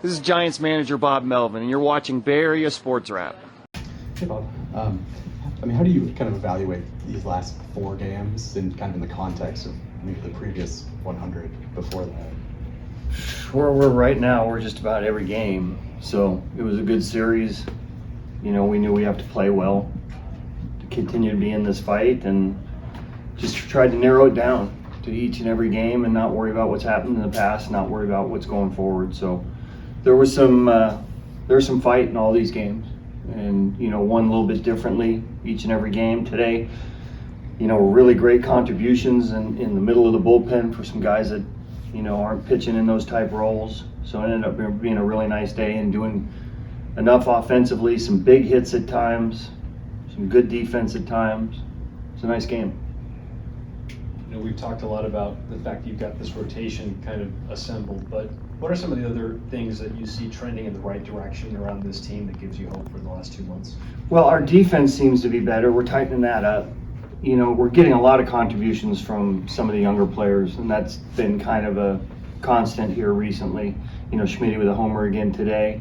This is Giants manager Bob Melvin, and you're watching Bay Area Sports Wrap. Hey, Bob. How do you kind of evaluate these last 4 games and kind of in the context of maybe the previous 100 before that? Where we're right now, we're just about every game. So it was a good series. We knew we have to play well to continue to be in this fight, and just tried to narrow it down to each and every game and not worry about what's happened in the past, not worry about what's going forward. So there was some fight in all these games, and one a little bit differently each and every game. Today, really great contributions in the middle of the bullpen for some guys that aren't pitching in those type roles. So it ended up being a really nice day and doing enough offensively, some big hits at times, some good defense at times. It's a nice game. We've talked a lot about the fact that you've got this rotation kind of assembled, but what are some of the other things that you see trending in the right direction around this team that gives you hope for the last 2 months? Well, our defense seems to be better. We're tightening that up. We're getting a lot of contributions from some of the younger players, and that's been kind of a constant here recently. Schmitty with a homer again today.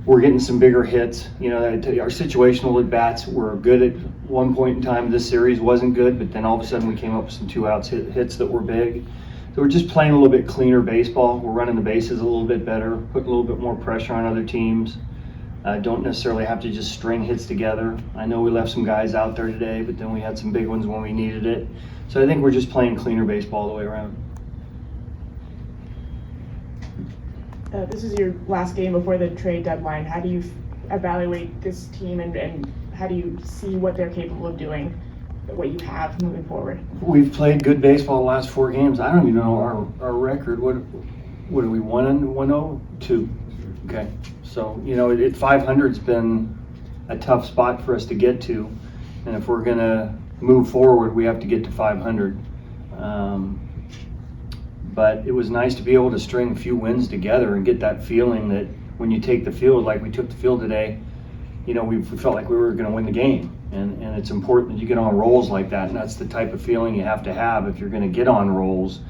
We're getting some bigger hits. Our situational at bats were good at one point in time. This series wasn't good, but then all of a sudden we came up with some 2-outs hits that were big. So we're just playing a little bit cleaner baseball. We're running the bases a little bit better, putting a little bit more pressure on other teams. Don't necessarily have to just string hits together. I know we left some guys out there today, but then we had some big ones when we needed it. So I think we're just playing cleaner baseball all the way around. This is your last game before the trade deadline. How do you evaluate this team and how do you see what they're capable of doing, what you have moving forward? We've played good baseball the last 4 games. I don't even know our record. What are we, 1-0? 2. Okay. So, at 500's been a tough spot for us to get to. And if we're going to move forward, we have to get to 500. But it was nice to be able to string a few wins together and get that feeling that when you take the field, like we took the field today, we felt like we were going to win the game. And it's important that you get on rolls like that. And that's the type of feeling you have to have if you're going to get on rolls.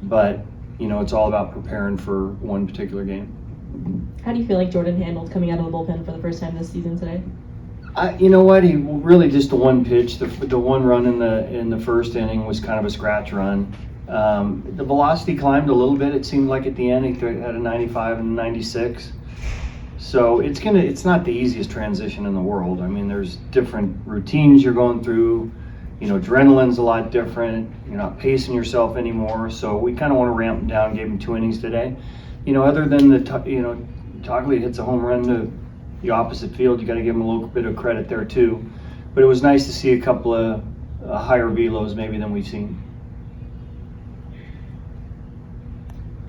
But, it's all about preparing for one particular game. How do you feel like Jordan handled coming out of the bullpen for the first time this season today? You know what? He really just the one pitch, the one run in the first inning was kind of a scratch run. The velocity climbed a little bit. It seemed like at the end he had a 95 and a 96. So it's not the easiest transition in the world. I mean, there's different routines you're going through. Adrenaline's a lot different. You're not pacing yourself anymore. So we kind of want to ramp him down. Gave him 2 innings today. Other than Togley hits a home run to the opposite field, you got to give him a little bit of credit there too. But it was nice to see a couple of higher velos maybe than we've seen.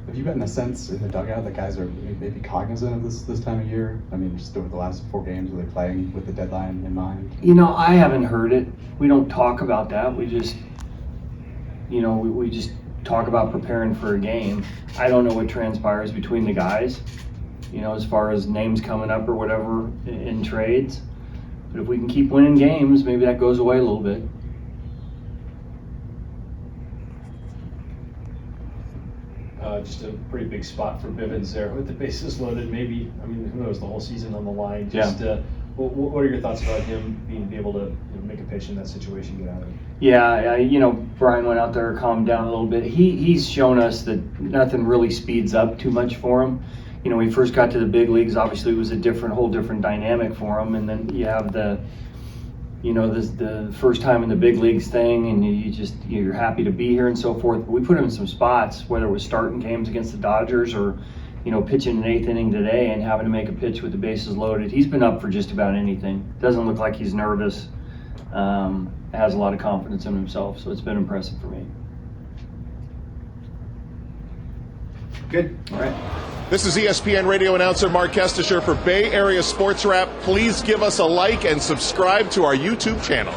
Have you gotten a sense in the dugout that guys are maybe cognizant of this time of year? I mean, just over the last 4 games, are they playing with the deadline in mind? I haven't heard it. We don't talk about that. We just, we just talk about preparing for a game. I don't know what transpires between the guys, as far as names coming up or whatever in trades. But if we can keep winning games, maybe that goes away a little bit. Just a pretty big spot for Bivens there with the bases loaded. Maybe, who knows, the whole season on the line. What are your thoughts about him being able to make a pitch in that situation, get out of it? Yeah, Brian went out there, calmed down a little bit. He's shown us that nothing really speeds up too much for him. When he first got to the big leagues, obviously it was a whole different dynamic for him. And then you have the first time in the big leagues thing, and you're happy to be here and so forth. But we put him in some spots, whether it was starting games against the Dodgers or, pitching an 8th inning today and having to make a pitch with the bases loaded. He's been up for just about anything. Doesn't look like he's nervous. Has a lot of confidence in himself, so it's been impressive for me. Good. All right. This is ESPN radio announcer Mark Kestisher for Bay Area Sports Wrap. Please give us a like and subscribe to our YouTube channel.